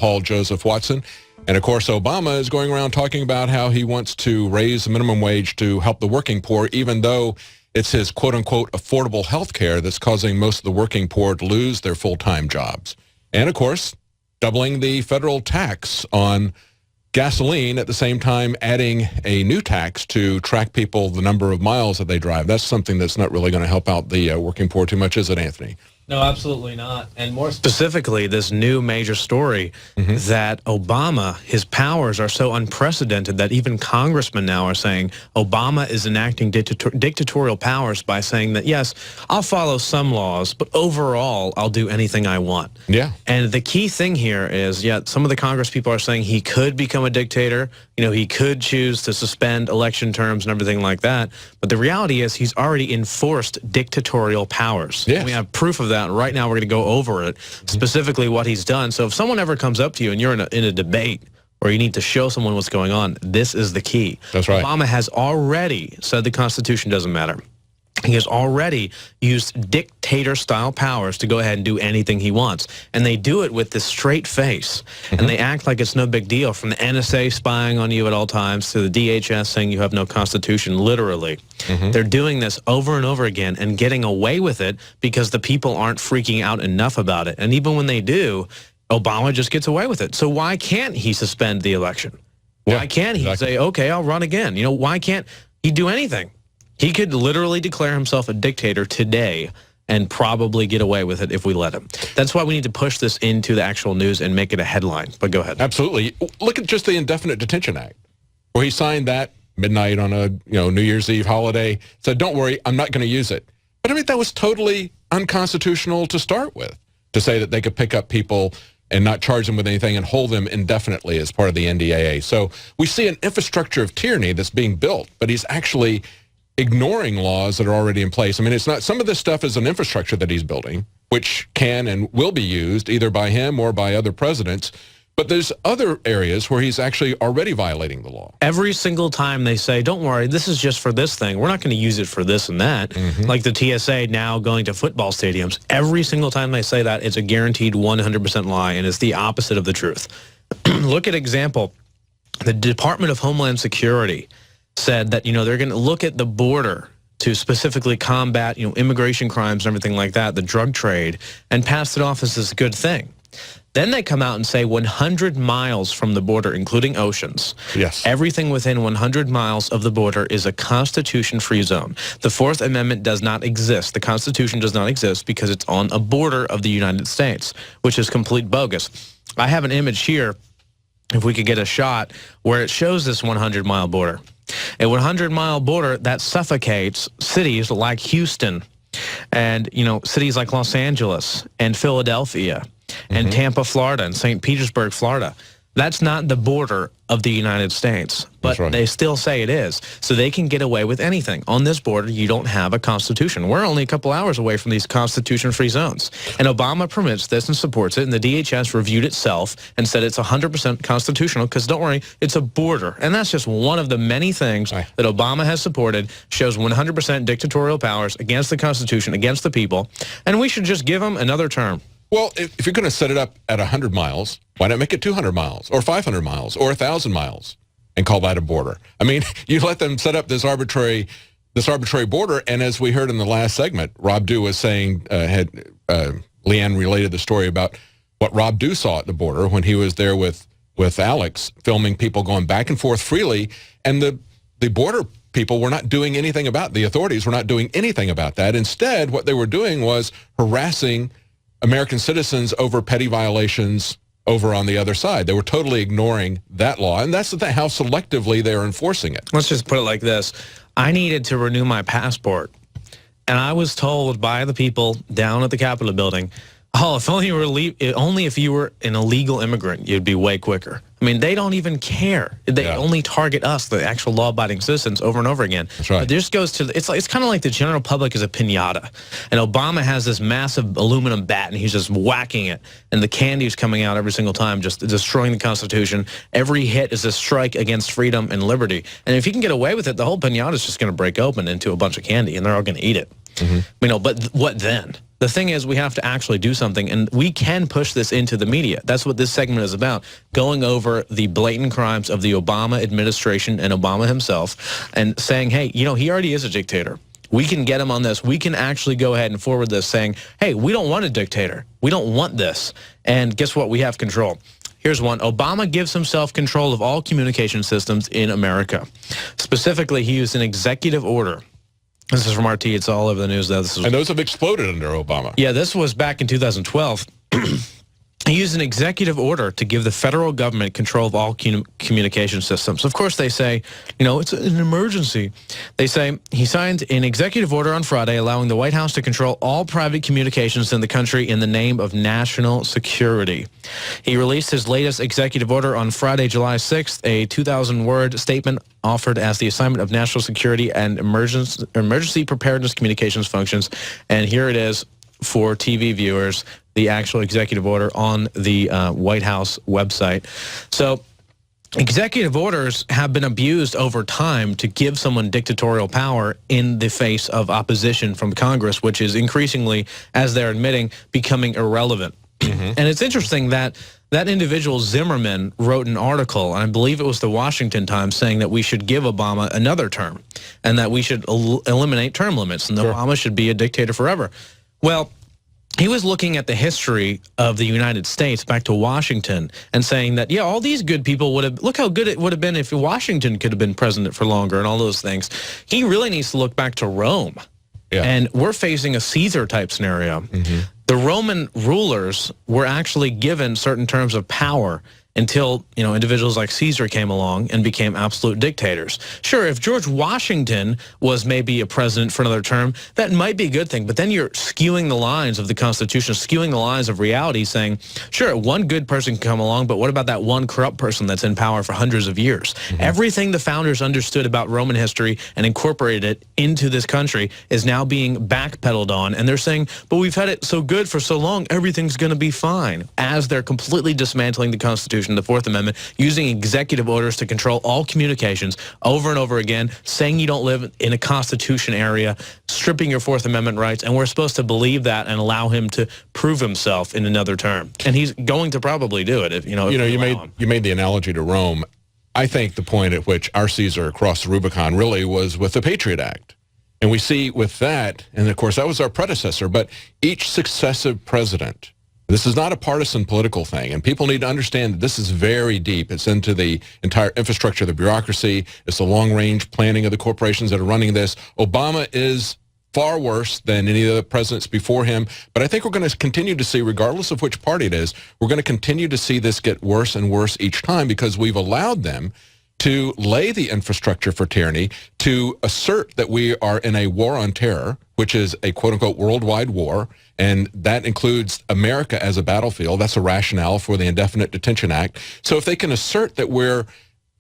Paul Joseph Watson. And, of course, Obama is going around talking about how he wants to raise the minimum wage to help the working poor, even though it's his quote-unquote affordable health care that's causing most of the working poor to lose their full-time jobs. And, of course, doubling the federal tax on gasoline at the same time adding a new tax to track people the number of miles that they drive. That's something that's not really going to help out the working poor too much, is it, Anthony? No, absolutely not. And more specifically, this new major story that Obama, his powers are so unprecedented that even congressmen now are saying Obama is enacting dictatorial powers by saying that, yes, I'll follow some laws, but overall, I'll do anything I want. Yeah. And the key thing here is, yeah, some of the Congress people are saying he could become a dictator. You know, he could choose to suspend election terms and everything like that. But the reality is he's already enforced dictatorial powers. Yes. We have proof of that. Right now, we're going to go over it, specifically what he's done. So if someone ever comes up to you and you're in a debate or you need to show someone what's going on, this is the key. That's right. Obama has already said the Constitution doesn't matter. He has already used dictator-style powers to go ahead and do anything he wants. And they do it with this straight face. And they act like it's no big deal, from the NSA spying on you at all times to the DHS saying you have no constitution, literally. They're doing this over and over again and getting away with it because the people aren't freaking out enough about it. And even when they do, Obama just gets away with it. So why can't he suspend the election? Why can't he say, okay, I'll run again? You know, why can't he do anything? He could literally declare himself a dictator today and probably get away with it if we let him. That's why we need to push this into the actual news and make it a headline. But go ahead. Absolutely. Look at just the Indefinite Detention Act, where he signed that midnight on a New Year's Eve holiday, said, don't worry, I'm not going to use it. But I mean, that was totally unconstitutional to start with, to say that they could pick up people and not charge them with anything and hold them indefinitely as part of the NDAA. So we see an infrastructure of tyranny that's being built, but he's actually ignoring laws that are already in place. I mean, it's not, some of this stuff is an infrastructure that he's building, which can and will be used either by him or by other presidents. But there's other areas where he's actually already violating the law. Every single time they say, don't worry, this is just for this thing. We're not going to use it for this and that. Like the TSA now going to football stadiums. Every single time they say that, it's a guaranteed 100% lie, and it's the opposite of the truth. Look at example. The Department of Homeland Security said that, they're going to look at the border to specifically combat, immigration crimes and everything like that, the drug trade, and passed it off as this good thing. Then they come out and say 100 miles from the border, including oceans, everything within 100 miles of the border is a Constitution-free zone. The Fourth Amendment does not exist. The Constitution does not exist because it's on a border of the United States, which is complete bogus. I have an image here, if we could get a shot, where it shows this 100-mile border. A 100-mile border that suffocates cities like Houston and, cities like Los Angeles and Philadelphia and Tampa, Florida, and St. Petersburg, Florida. That's not the border of the United States, but they still say it is. So they can get away with anything. On this border, you don't have a constitution. We're only a couple hours away from these constitution-free zones. And Obama permits this and supports it, and the DHS reviewed itself and said it's 100% constitutional because, don't worry, it's a border. And that's just one of the many things that Obama has supported, shows 100% dictatorial powers against the Constitution, against the people, and we should just give him another term. Well, if you're going to set it up at 100 miles, why not make it 200 miles or 500 miles or 1,000 miles and call that a border? I mean, you let them set up this arbitrary border, and as we heard in the last segment, Rob Dew was saying, Leanne related the story about what Rob Dew saw at the border when he was there with Alex, filming people going back and forth freely, and the border people were not doing anything about it. The authorities were not doing anything about that. Instead, what they were doing was harassing American citizens over petty violations over on the other side. They were totally ignoring that law, and that's how selectively they are enforcing it. Let's just put it like this. I needed to renew my passport, and I was told by the people down at the Capitol building, oh, if only if you were an illegal immigrant, you'd be way quicker. I mean, they don't even care. They only target us, the actual law-abiding citizens, over and over again. That's right. But this goes to, it's kind of like the general public is a piñata. And Obama has this massive aluminum bat, and he's just whacking it. And the candy's coming out every single time, just destroying the Constitution. Every hit is a strike against freedom and liberty. And if he can get away with it, the whole piñata is just going to break open into a bunch of candy, and they're all going to eat it. But what then? The thing is, we have to actually do something, and we can push this into the media. That's what this segment is about, going over the blatant crimes of the Obama administration and Obama himself, and saying, hey, you know, he already is a dictator. We can get him on this. We can actually go ahead and forward this saying, hey, we don't want a dictator. We don't want this. And guess what? We have control. Here's one. Obama gives himself control of all communication systems in America. Specifically, he used an executive order. This is from RT. It's all over the news, though. And those have exploded under Obama. Yeah, this was back in 2012. He used an executive order to give the federal government control of all communication systems. Of course, they say, you know, it's an emergency. They say he signed an executive order on Friday allowing the White House to control all private communications in the country in the name of national security. He released his latest executive order on Friday, July 6th, a 2,000-word statement offered as the assignment of national security and emergency preparedness communications functions. And here it is for TV viewers, the actual executive order on the White House website. So executive orders have been abused over time to give someone dictatorial power in the face of opposition from Congress, which is increasingly, as they're admitting, becoming irrelevant. And it's interesting that that individual, Zimmerman, wrote an article, and I believe it was the Washington Times, saying that we should give Obama another term and that we should eliminate term limits and Obama should be a dictator forever. Well, he was looking at the history of the United States back to Washington and saying that, yeah, all these good people would have, look how good it would have been if Washington could have been president for longer and all those things. He really needs to look back to Rome. Yeah. And we're facing a Caesar-type scenario. The Roman rulers were actually given certain terms of power until, you know, individuals like Caesar came along and became absolute dictators. Sure, if George Washington was maybe a president for another term, that might be a good thing, but then you're skewing the lines of the Constitution, skewing the lines of reality, saying, sure, one good person can come along, but what about that one corrupt person that's in power for hundreds of years? Everything the founders understood about Roman history and incorporated it into this country is now being backpedaled on, and they're saying, but we've had it so good for so long, everything's going to be fine, as they're completely dismantling the Constitution, the Fourth Amendment, using executive orders to control all communications over and over again, saying you don't live in a Constitution area, stripping your Fourth Amendment rights, and we're supposed to believe that and allow him to prove himself in another term. And he's going to probably do it if, you made the analogy to Rome. I think the point at which our Caesar crossed the Rubicon really was with the Patriot Act. And we see with that, and of course that was our predecessor, but each successive president, this is not a partisan political thing, and people need to understand that this is very deep. It's into the entire infrastructure of the bureaucracy. It's the long-range planning of the corporations that are running this. Obama is far worse than any of the presidents before him, but I think we're going to continue to see, regardless of which party it is, we're going to continue to see this get worse and worse each time because we've allowed them to lay the infrastructure for tyranny, to assert that we are in a war on terror, which is a quote-unquote worldwide war, and that includes America as a battlefield. That's a rationale for the Indefinite Detention Act. So if they can assert that we're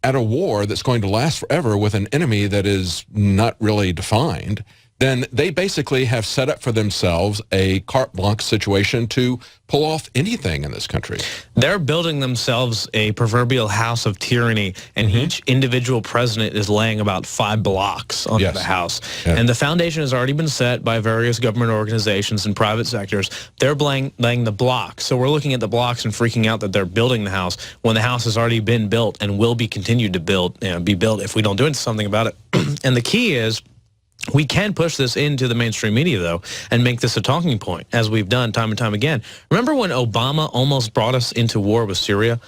at a war that's going to last forever with an enemy that is not really defined, then they basically have set up for themselves a carte blanche situation to pull off anything in this country. They're building themselves a proverbial house of tyranny, and each individual president is laying about 5 blocks onto the house. And the foundation has already been set by various government organizations and private sectors. They're laying the blocks. So we're looking at the blocks and freaking out that they're building the house when the house has already been built and will be continued to be built if we don't do something about it. And the key is, we can push this into the mainstream media, though, and make this a talking point, as we've done time and time again. Remember when Obama almost brought us into war with Syria,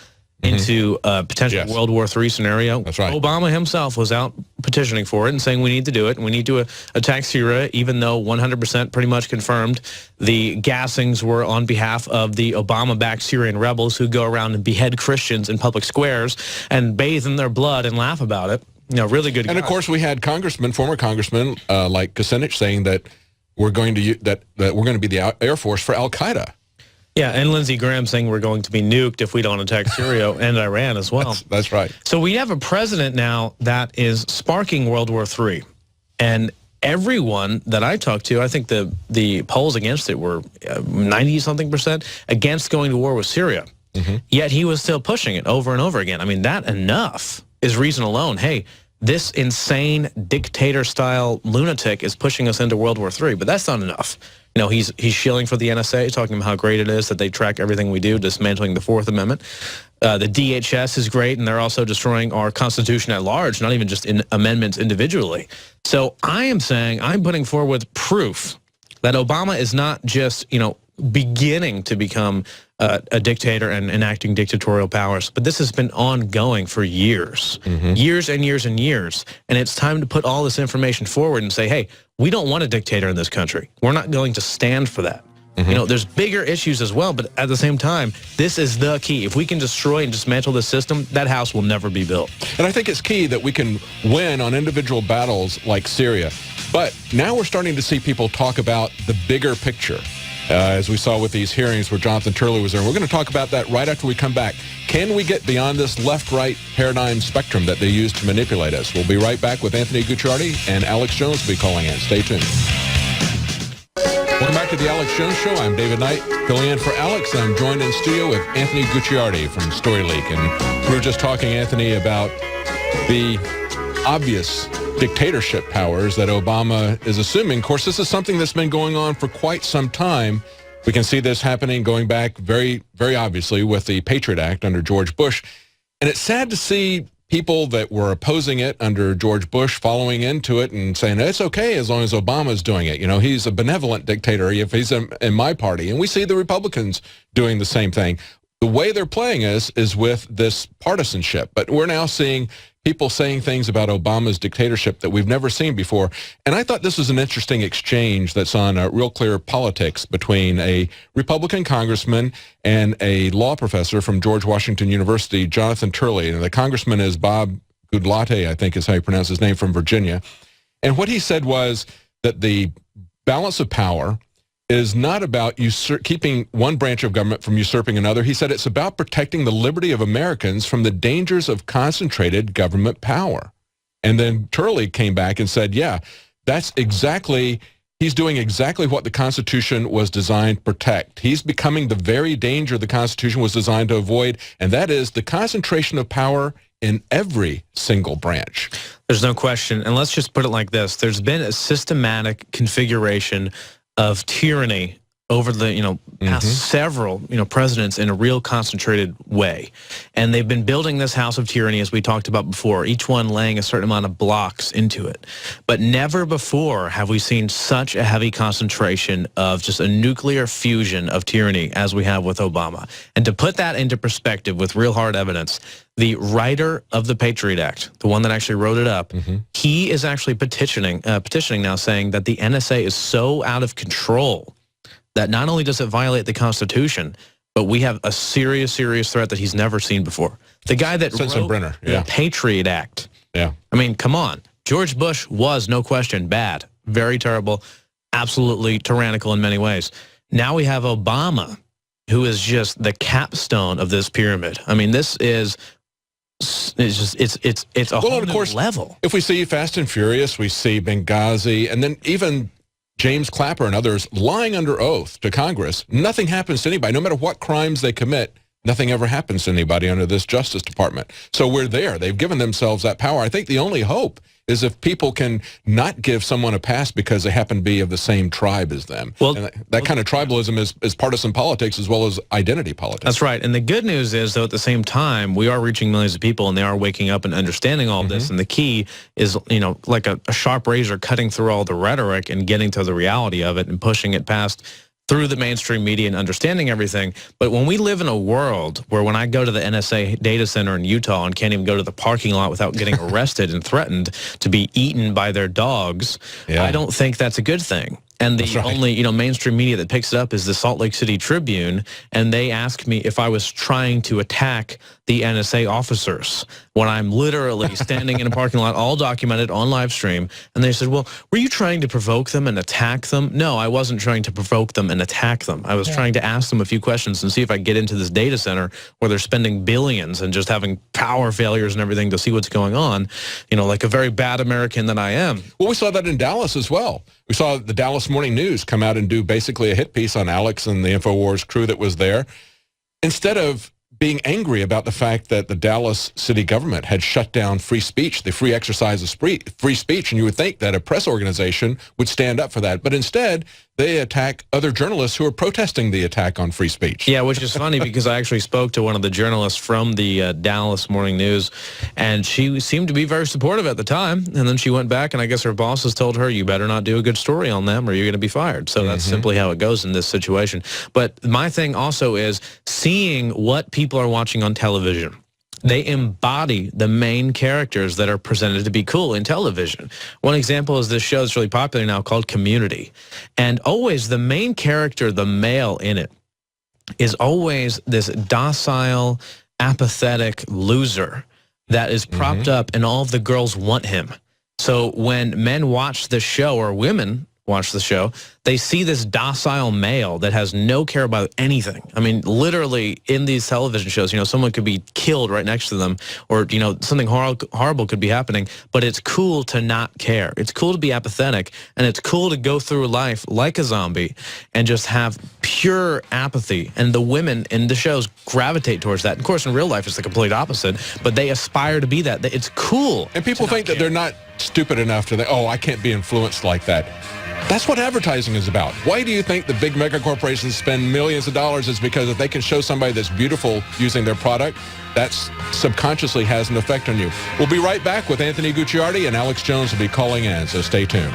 into a potential World War III scenario? That's right. Obama himself was out petitioning for it and saying we need to do it, and we need to attack Syria, even though 100% pretty much confirmed the gassings were on behalf of the Obama-backed Syrian rebels who go around and behead Christians in public squares and bathe in their blood and laugh about it. You know, really good guy. And of course, we had former congressmen like Kucinich saying that we're going to that we're going to be the Air Force for Al Qaeda. Yeah, and Lindsey Graham saying we're going to be nuked if we don't attack Syria and Iran as well. That's right. So we have a president now that is sparking World War III, and everyone that I talked to, I think the polls against it were 90-something% against going to war with Syria. Yet he was still pushing it over and over again. I mean, that enough is reason alone. Hey, this insane dictator-style lunatic is pushing us into World War III, but that's not enough. he's shilling for the NSA, talking about how great it is that they track everything we do, dismantling the Fourth Amendment. The DHS is great, and they're also destroying our Constitution at large, not even just in amendments individually. So I am saying, I'm putting forward proof that Obama is not just, beginning to become a dictator and enacting dictatorial powers, but this has been ongoing for years, years and years and years. And it's time to put all this information forward and say, hey, we don't want a dictator in this country. We're not going to stand for that. There's bigger issues as well, but at the same time, this is the key. If we can destroy and dismantle the system, that house will never be built. And I think it's key that we can win on individual battles like Syria. But now we're starting to see people talk about the bigger picture, as we saw with these hearings where Jonathan Turley was there. We're going to talk about that right after we come back. Can we get beyond this left-right paradigm spectrum that they use to manipulate us? We'll be right back with Anthony Gucciardi, and Alex Jones will be calling in. Stay tuned. Welcome back to the Alex Jones Show. I'm David Knight, filling in for Alex, and I'm joined in studio with Anthony Gucciardi from StoryLeak. And we were just talking, Anthony, about the obvious dictatorship powers that Obama is assuming. Of course, this is something that's been going on for quite some time. We can see this happening going back very, very obviously with the Patriot Act under George Bush. And it's sad to see people that were opposing it under George Bush following into it and saying it's okay as long as Obama's doing it. He's a benevolent dictator if he's in my party. And we see the Republicans doing the same thing. The way they're playing is with this partisanship. But we're now seeing people saying things about Obama's dictatorship that we've never seen before. And I thought this was an interesting exchange that's on Real Clear Politics between a Republican congressman and a law professor from George Washington University, Jonathan Turley. And the congressman is Bob Goodlatte, I think is how you pronounce his name, from Virginia. And what he said was that the balance of power is not about keeping one branch of government from usurping another. He said it's about protecting the liberty of Americans from the dangers of concentrated government power. And then Turley came back and said, yeah, he's doing exactly what the Constitution was designed to protect. He's becoming the very danger the Constitution was designed to avoid, and that is the concentration of power in every single branch. There's no question. And let's just put it like this. There's been a systematic configuration of tyranny over the past several presidents in a real concentrated way, and they've been building this house of tyranny, as we talked about before, each one laying a certain amount of blocks into it. But never before have we seen such a heavy concentration of just a nuclear fusion of tyranny as we have with Obama. And to put that into perspective with real hard evidence, the writer of the Patriot Act, the one that actually wrote it up, he is actually petitioning now, saying that the NSA is so out of control that not only does it violate the Constitution, but we have a serious, serious threat that he's never seen before. The guy that wrote the Patriot Act. Yeah. I mean, come on. George Bush was, no question, bad, very terrible, absolutely tyrannical in many ways. Now we have Obama, who is just the capstone of this pyramid. I mean, this is... It's a whole new level. If we see Fast and Furious, we see Benghazi, and then even James Clapper and others lying under oath to Congress, nothing happens to anybody. No matter what crimes they commit, nothing ever happens to anybody under this Justice Department. So we're there. They've given themselves that power. I think the only hope is if people can not give someone a pass because they happen to be of the same tribe as them. Well, and that kind of tribalism is partisan politics as well as identity politics. That's right. And the good news is, though, at the same time, we are reaching millions of people, and they are waking up and understanding all this. And the key is, like a sharp razor cutting through all the rhetoric and getting to the reality of it and pushing it past through the mainstream media and understanding everything. But when we live in a world where when I go to the NSA data center in Utah and can't even go to the parking lot without getting arrested and threatened to be eaten by their dogs, I don't think that's a good thing. And the only, mainstream media that picks it up is the Salt Lake City Tribune, and they asked me if I was trying to attack the NSA officers when I'm literally standing in a parking lot, all documented on live stream. And they said, well, were you trying to provoke them and attack them? No, I wasn't trying to provoke them and attack them. I was trying to ask them a few questions and see if I could get into this data center where they're spending billions and just having power failures and everything to see what's going on, like a very bad American that I am. Well, we saw that in Dallas as well. We saw the Dallas Morning News come out and do basically a hit piece on Alex and the InfoWars crew that was there. Instead of being angry about the fact that the Dallas city government had shut down free speech, the free exercise of free speech, and you would think that a press organization would stand up for that. But instead, they attack other journalists who are protesting the attack on free speech. Yeah, which is funny because I actually spoke to one of the journalists from the Dallas Morning News, and she seemed to be very supportive at the time. And then she went back, and I guess her bosses told her, you better not do a good story on them or you're going to be fired. So that's simply how it goes in this situation. But my thing also is seeing what people are watching on television. They embody the main characters that are presented to be cool in television. One example is this show that's really popular now called Community. And always the main character, the male in it, is always this docile, apathetic loser that is propped up and all of the girls want him. So when men watch the show or women watch the show, they see this docile male that has no care about anything. I mean, literally in these television shows, you know, someone could be killed right next to them or, you know, something horrible could be happening, but it's cool to not care. It's cool to be apathetic, and it's cool to go through life like a zombie and just have pure apathy. And the women in the shows gravitate towards that. Of course, in real life, it's the complete opposite, but they aspire to be that. It's cool. And people think that they're not stupid enough to think, oh, I can't be influenced like that. That's what advertising is about. Why do you think the big mega corporations spend millions of dollars? Is because if they can show somebody that's beautiful using their product, that subconsciously has an effect on you. We'll be right back with Anthony Gucciardi, and Alex Jones will be calling in, so stay tuned.